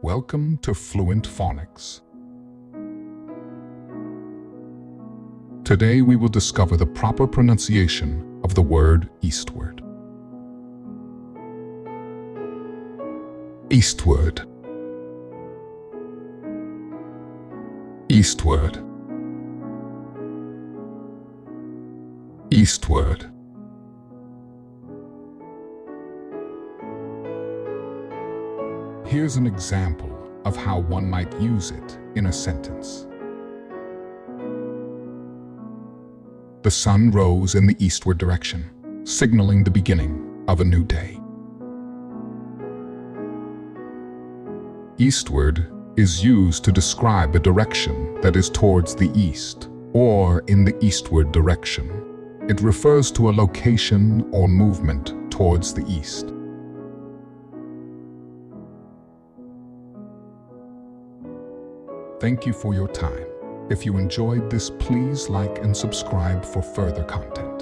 Welcome to Fluent Phonics. Today we will discover the proper pronunciation of the word eastward. Eastward. Eastward. Eastward. Here's an example of how one might use it in a sentence. The sun rose in the eastward direction, signaling the beginning of a new day. Eastward is used to describe a direction that is towards the east or in the eastward direction. It refers to a location or movement towards the east. Thank you for your time. If you enjoyed this, please like and subscribe for further content.